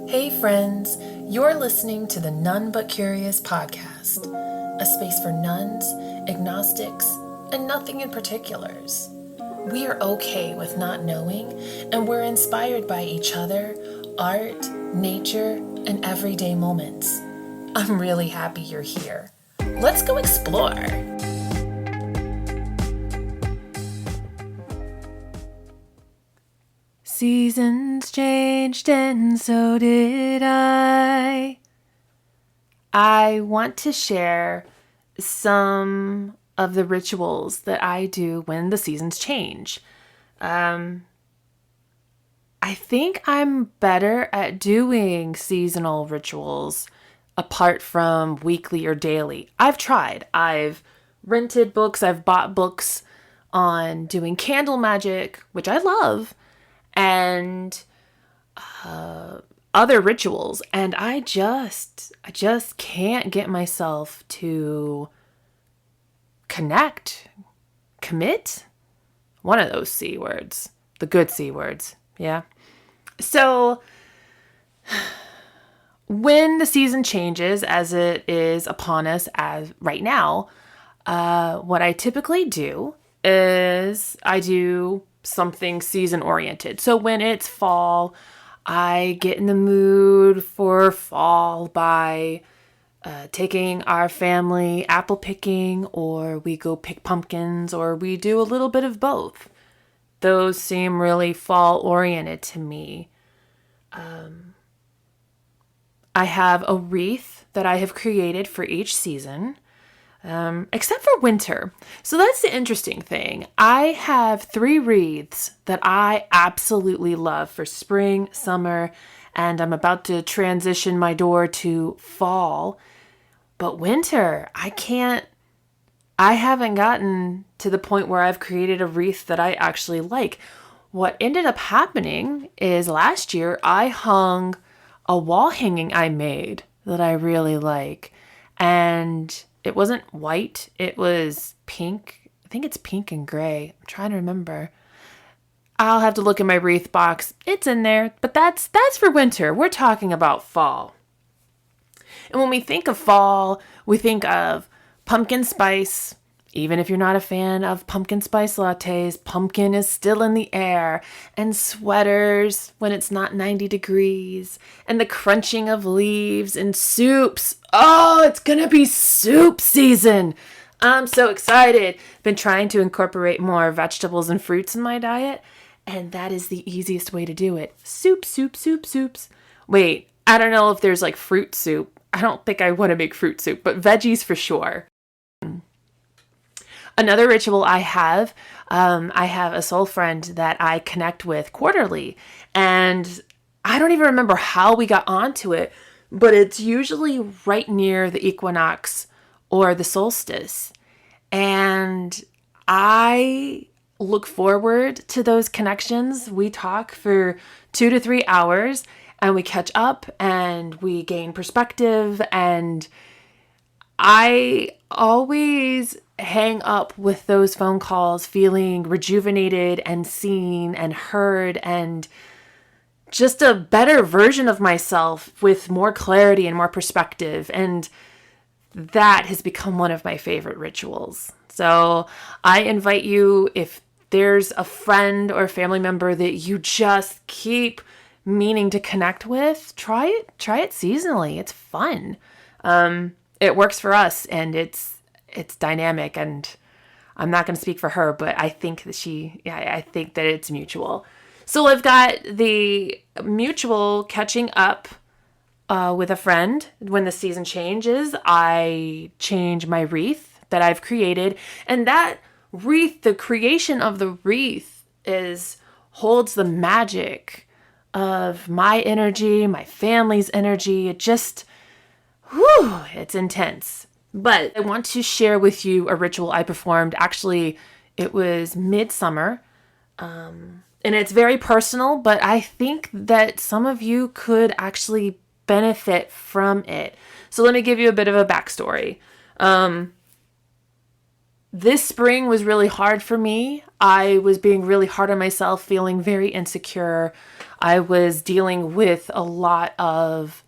Hey friends, you're listening to the None But Curious podcast, a space for nuns, agnostics, and nothing in particulars. We are okay with not knowing, and we're inspired by each other, art, nature, and everyday moments. I'm really happy you're here. Let's go explore. Seasons changed and so did I. I want to share some of the rituals that I do when the seasons change. I think I'm better at doing seasonal rituals apart from weekly or daily. I've tried. I've rented books. I've bought books on doing candle magic, which I love, and other rituals, and I just can't get myself to commit, one of those C words, the good C words. Yeah. So when the season changes, as it is upon us as right now, what I typically do is I do something season oriented. So when it's fall, I get in the mood for fall by taking our family apple picking, or we go pick pumpkins, or we do a little bit of both. Those seem really fall oriented to me. I have a wreath that I have created for each season. Except for winter. So that's the interesting thing. I have 3 wreaths that I absolutely love for spring, summer, and I'm about to transition my door to fall. But winter, I haven't gotten to the point where I've created a wreath that I actually like. What ended up happening is last year I hung a wall hanging I made that I really like. And it wasn't white, it was pink. I think it's pink and gray. I'm trying to remember. I'll have to look in my wreath box. It's in there, but that's for winter. We're talking about fall. And when we think of fall, we think of pumpkin spice. Even if you're not a fan of pumpkin spice lattes, pumpkin is still in the air, and sweaters when it's not 90 degrees, and the crunching of leaves and soups. Oh, it's gonna be soup season. I'm so excited. Been trying to incorporate more vegetables and fruits in my diet, and that is the easiest way to do it. Soups. Wait, I don't know if there's like fruit soup. I don't think I want to make fruit soup, but veggies for sure. Another ritual I have a soul friend that I connect with quarterly, and I don't even remember how we got onto it, but it's usually right near the equinox or the solstice. And I look forward to those connections. We talk for 2 to 3 hours, and we catch up and we gain perspective, and I always hang up with those phone calls feeling rejuvenated and seen and heard, and just a better version of myself with more clarity and more perspective. And that has become one of my favorite rituals. So I invite you, if there's a friend or family member that you just keep meaning to connect with, try it seasonally. It's fun. It works for us, and it's dynamic, and I'm not going to speak for her, but I think that I think that it's mutual. So I've got the mutual catching up with a friend. When the season changes, I change my wreath that I've created, and that wreath, the creation of the wreath holds the magic of my energy, my family's energy. It just, it's intense. But I want to share with you a ritual I performed. Actually, it was midsummer, and it's very personal, but I think that some of you could actually benefit from it. So let me give you a bit of a backstory. This spring was really hard for me. I was being really hard on myself, feeling very insecure. I was dealing with a lot of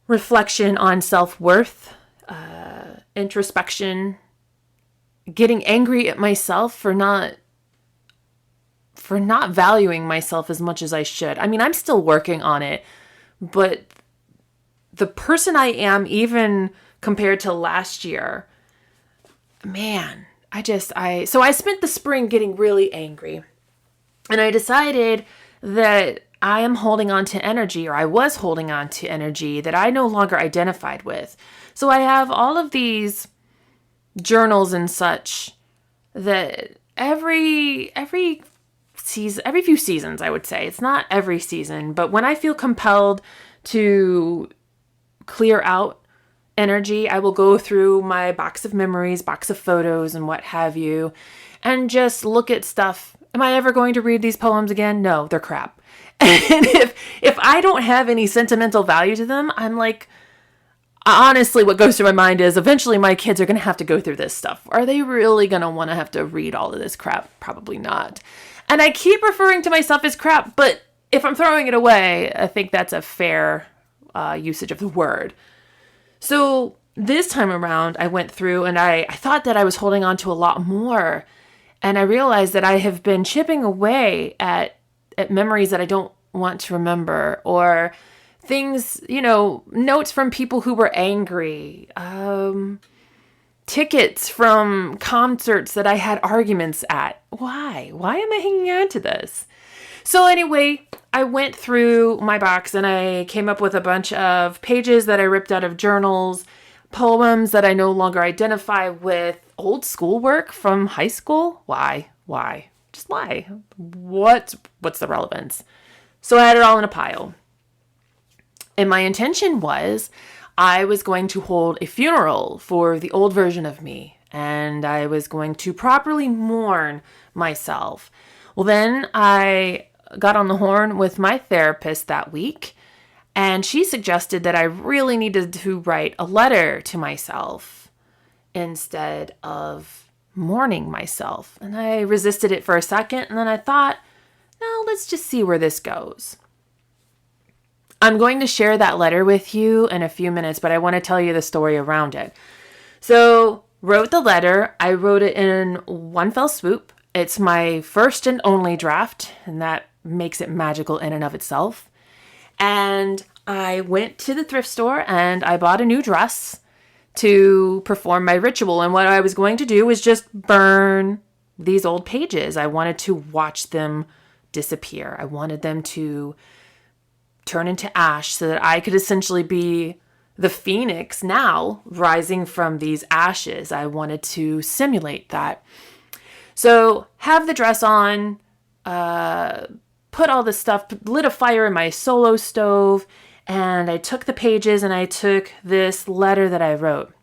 reflection on self-worth, introspection, getting angry at myself for not valuing myself as much as I should. I mean, I'm still working on it, but the person I am, even compared to last year, man, so I spent the spring getting really angry, and I decided that I am holding on to energy, or I was holding on to energy that I no longer identified with. So I have all of these journals and such that every season, every few seasons, I would say, it's not every season, but when I feel compelled to clear out energy, I will go through my box of memories, box of photos, and what have you, and just look at stuff. Am I ever going to read these poems again? No, they're crap. And if I don't have any sentimental value to them, I'm like, honestly, what goes through my mind is eventually my kids are going to have to go through this stuff. Are they really going to want to have to read all of this crap? Probably not. And I keep referring to myself as crap, but if I'm throwing it away, I think that's a fair usage of the word. So this time around, I went through and I thought that I was holding on to a lot more. And I realized that I have been chipping away at memories that I don't want to remember, or things, notes from people who were angry, tickets from concerts that I had arguments at. Why am I hanging on to this? So anyway, I went through my box and I came up with a bunch of pages that I ripped out of journals, poems that I no longer identify with, old schoolwork from high school. Why? Just why? What's the relevance? So I had it all in a pile. And my intention was I was going to hold a funeral for the old version of me, and I was going to properly mourn myself. Well, then I got on the horn with my therapist that week, and she suggested that I really needed to write a letter to myself instead of mourning myself. And I resisted it for a second, and then I thought, no, let's just see where this goes. I'm going to share that letter with you in a few minutes, but I want to tell you the story around it. So, wrote the letter. I wrote it in one fell swoop. It's my first and only draft, and that makes it magical in and of itself. And I went to the thrift store and I bought a new dress to perform my ritual. And what I was going to do was just burn these old pages. I wanted to watch them disappear. I wanted them to turn into ash so that I could essentially be the phoenix now rising from these ashes. I wanted to simulate that. So have the dress on, put all this stuff, lit a fire in my solo stove, and I took the pages and I took this letter that I wrote.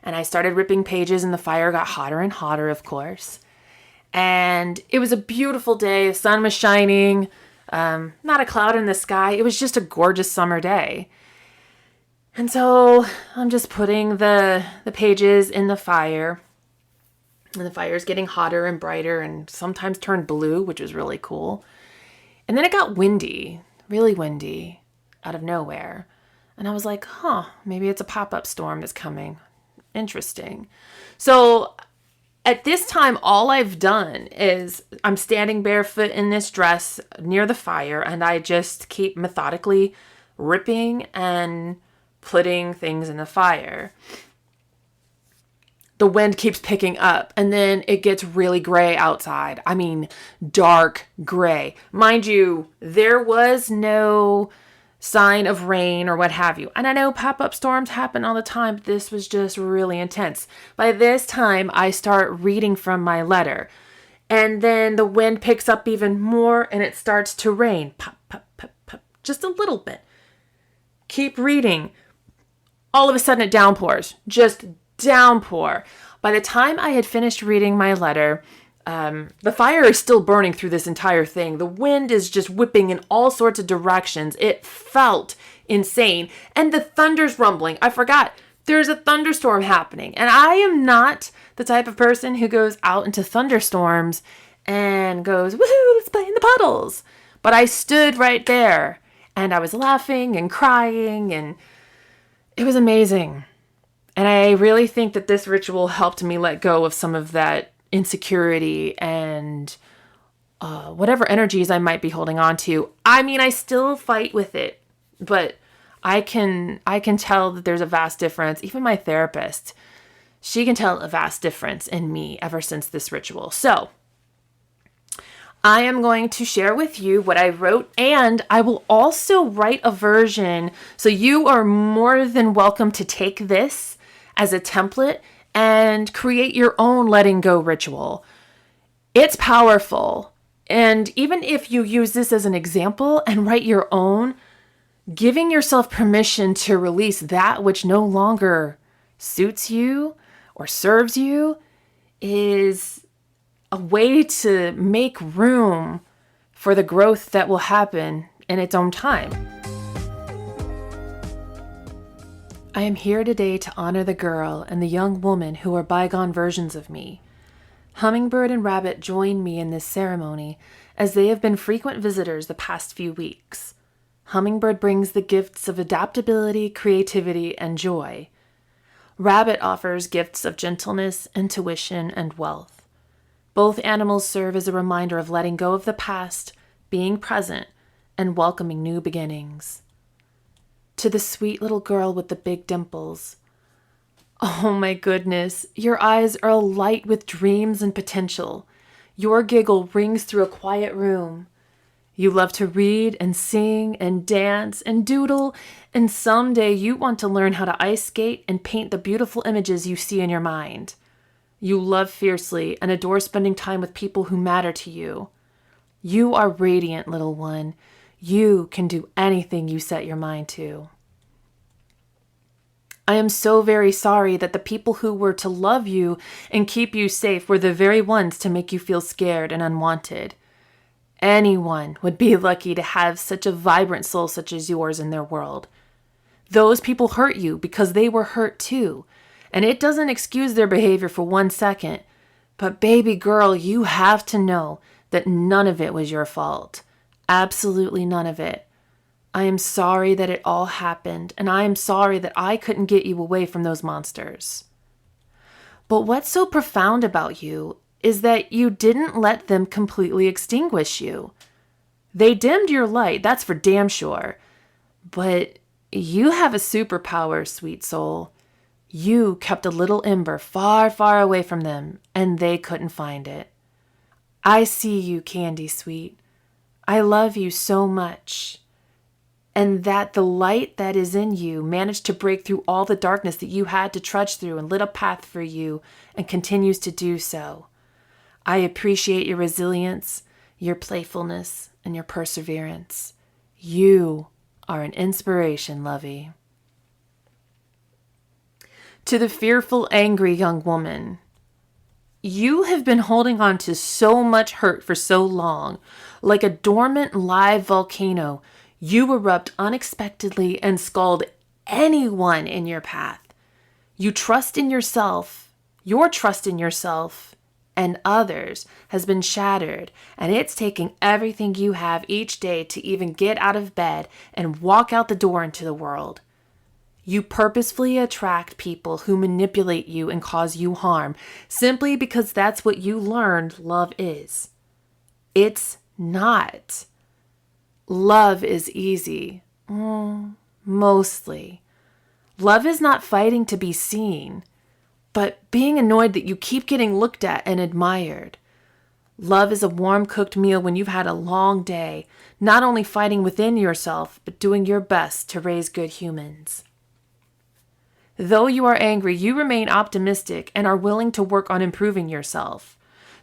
And I started ripping pages and the fire got hotter and hotter, of course. And it was a beautiful day. The sun was shining, not a cloud in the sky. It was just a gorgeous summer day. And so I'm just putting the pages in the fire. And the fire is getting hotter and brighter and sometimes turned blue, which was really cool. And then it got windy, really windy, out of nowhere. And I was like, maybe it's a pop-up storm that's coming. Interesting. So at this time, all I've done is I'm standing barefoot in this dress near the fire, and I just keep methodically ripping and putting things in the fire. The wind keeps picking up, and then it gets really gray outside. I mean, dark gray. Mind you, there was no sign of rain or what have you. And I know pop-up storms happen all the time, but this was just really intense. By this time, I start reading from my letter, and then the wind picks up even more, and it starts to rain. Pop, pop, pop, pop, just a little bit. Keep reading. All of a sudden, it downpours. Just downpour. By the time I had finished reading my letter, the fire is still burning through this entire thing. The wind is just whipping in all sorts of directions. It felt insane. And the thunder's rumbling. I forgot. There's a thunderstorm happening. And I am not the type of person who goes out into thunderstorms and goes, woohoo, let's play in the puddles. But I stood right there and I was laughing and crying, and it was amazing. And I really think that this ritual helped me let go of some of that insecurity and whatever energies I might be holding on to. I mean, I still fight with it, but I can tell that there's a vast difference. Even my therapist, she can tell a vast difference in me ever since this ritual. So I am going to share with you what I wrote, and I will also write a version. So you are more than welcome to take this as a template and create your own letting go ritual. It's powerful. And even if you use this as an example and write your own, giving yourself permission to release that which no longer suits you or serves you is a way to make room for the growth that will happen in its own time. I am here today to honor the girl and the young woman who are bygone versions of me. Hummingbird and Rabbit join me in this ceremony as they have been frequent visitors the past few weeks. Hummingbird brings the gifts of adaptability, creativity, and joy. Rabbit offers gifts of gentleness, intuition, and wealth. Both animals serve as a reminder of letting go of the past, being present, and welcoming new beginnings. To the sweet little girl with the big dimples. Oh my goodness, your eyes are alight with dreams and potential. Your giggle rings through a quiet room. You love to read and sing and dance and doodle, and someday you want to learn how to ice skate and paint the beautiful images you see in your mind. You love fiercely and adore spending time with people who matter to you. You are radiant, little one. You can do anything you set your mind to. I am so very sorry that the people who were to love you and keep you safe were the very ones to make you feel scared and unwanted. Anyone would be lucky to have such a vibrant soul such as yours in their world. Those people hurt you because they were hurt too. And it doesn't excuse their behavior for 1 second. But baby girl, you have to know that none of it was your fault. Absolutely none of it. I am sorry that it all happened, and I am sorry that I couldn't get you away from those monsters. But what's so profound about you is that you didn't let them completely extinguish you. They dimmed your light, that's for damn sure. But you have a superpower, sweet soul. You kept a little ember far, far away from them, and they couldn't find it. I see you, Candy Sweet. I love you so much. And that the light that is in you managed to break through all the darkness that you had to trudge through and lit a path for you and continues to do so. I appreciate your resilience, your playfulness, and your perseverance. You are an inspiration, Lovey. To the fearful, angry young woman, you have been holding on to so much hurt for so long. Like a dormant live volcano, you erupt unexpectedly and scald anyone in your path. You trust in yourself, your trust in yourself and others has been shattered, and it's taking everything you have each day to even get out of bed and walk out the door into the world. You purposefully attract people who manipulate you and cause you harm simply because that's what you learned love is. It's not. Love is easy. Mostly. Love is not fighting to be seen, but being annoyed that you keep getting looked at and admired. Love is a warm cooked meal when you've had a long day, not only fighting within yourself, but doing your best to raise good humans. Though you are angry, you remain optimistic and are willing to work on improving yourself.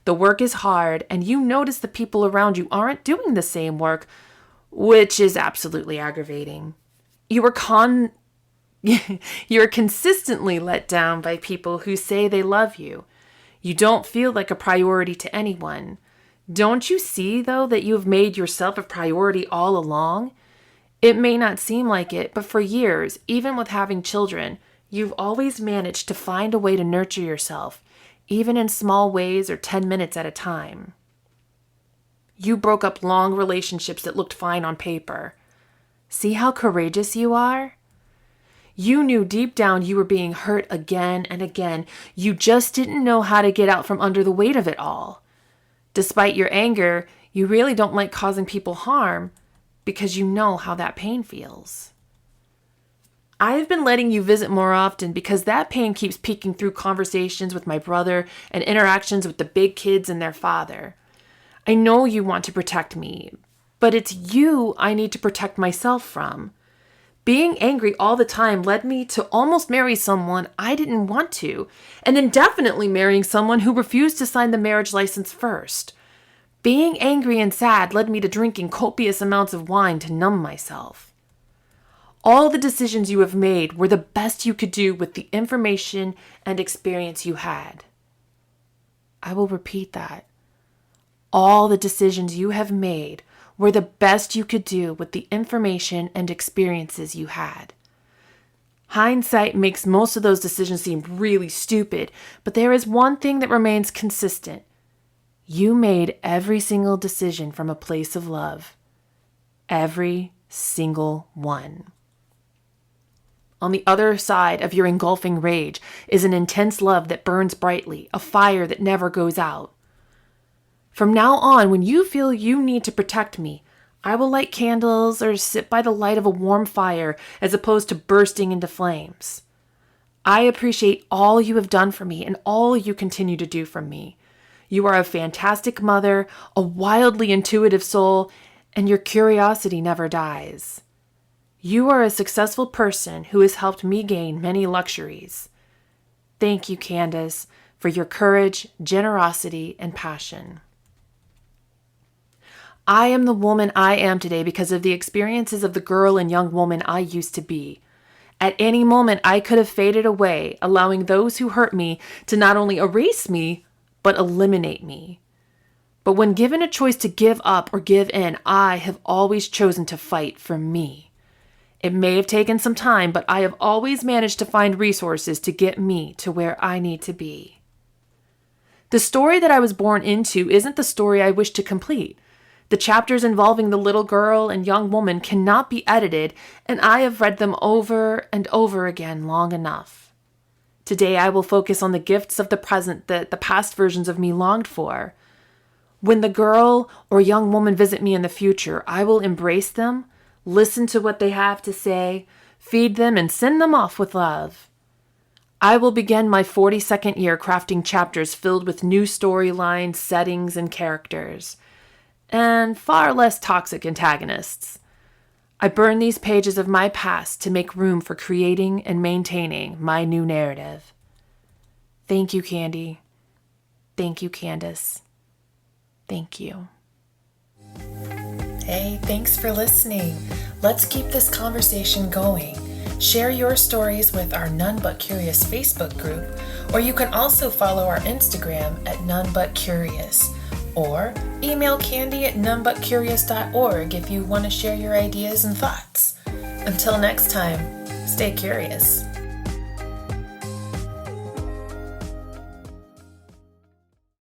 The work is hard, and you notice the people around you aren't doing the same work, which is absolutely aggravating. You are consistently let down by people who say they love you. You don't feel like a priority to anyone. Don't you see, though, that you have made yourself a priority all along? It may not seem like it, but for years, even with having children, you've always managed to find a way to nurture yourself, even in small ways or 10 minutes at a time. You broke up long relationships that looked fine on paper. See how courageous you are? You knew deep down you were being hurt again and again. You just didn't know how to get out from under the weight of it all. Despite your anger, you really don't like causing people harm because you know how that pain feels. I've been letting you visit more often because that pain keeps peeking through conversations with my brother and interactions with the big kids and their father. I know you want to protect me, but it's you I need to protect myself from. Being angry all the time led me to almost marry someone I didn't want to, and then definitely marrying someone who refused to sign the marriage license first. Being angry and sad led me to drinking copious amounts of wine to numb myself. All the decisions you have made were the best you could do with the information and experience you had. I will repeat that. All the decisions you have made were the best you could do with the information and experiences you had. Hindsight makes most of those decisions seem really stupid, but there is one thing that remains consistent. You made every single decision from a place of love. Every single one. On the other side of your engulfing rage is an intense love that burns brightly, a fire that never goes out. From now on, when you feel you need to protect me, I will light candles or sit by the light of a warm fire as opposed to bursting into flames. I appreciate all you have done for me and all you continue to do for me. You are a fantastic mother, a wildly intuitive soul, and your curiosity never dies. You are a successful person who has helped me gain many luxuries. Thank you, Candace, for your courage, generosity, and passion. I am the woman I am today because of the experiences of the girl and young woman I used to be. At any moment, I could have faded away, allowing those who hurt me to not only erase me, but eliminate me. But when given a choice to give up or give in, I have always chosen to fight for me. It may have taken some time, but I have always managed to find resources to get me to where I need to be. The story that I was born into isn't the story I wish to complete. The chapters involving the little girl and young woman cannot be edited, and I have read them over and over again long enough. Today I will focus on the gifts of the present that the past versions of me longed for. When the girl or young woman visit me in the future, I will embrace them, listen to what they have to say, feed them, and send them off with love. I will begin my 42nd year crafting chapters filled with new storylines, settings, and characters, and far less toxic antagonists. I burn these pages of my past to make room for creating and maintaining my new narrative. Thank you, Candy. Thank you, Candace. Thank you. Hey, thanks for listening. Let's keep this conversation going. Share your stories with our None But Curious Facebook group, or you can also follow our Instagram at None But Curious, or email Candy at nonebutcurious.org if you want to share your ideas and thoughts. Until next time, stay curious.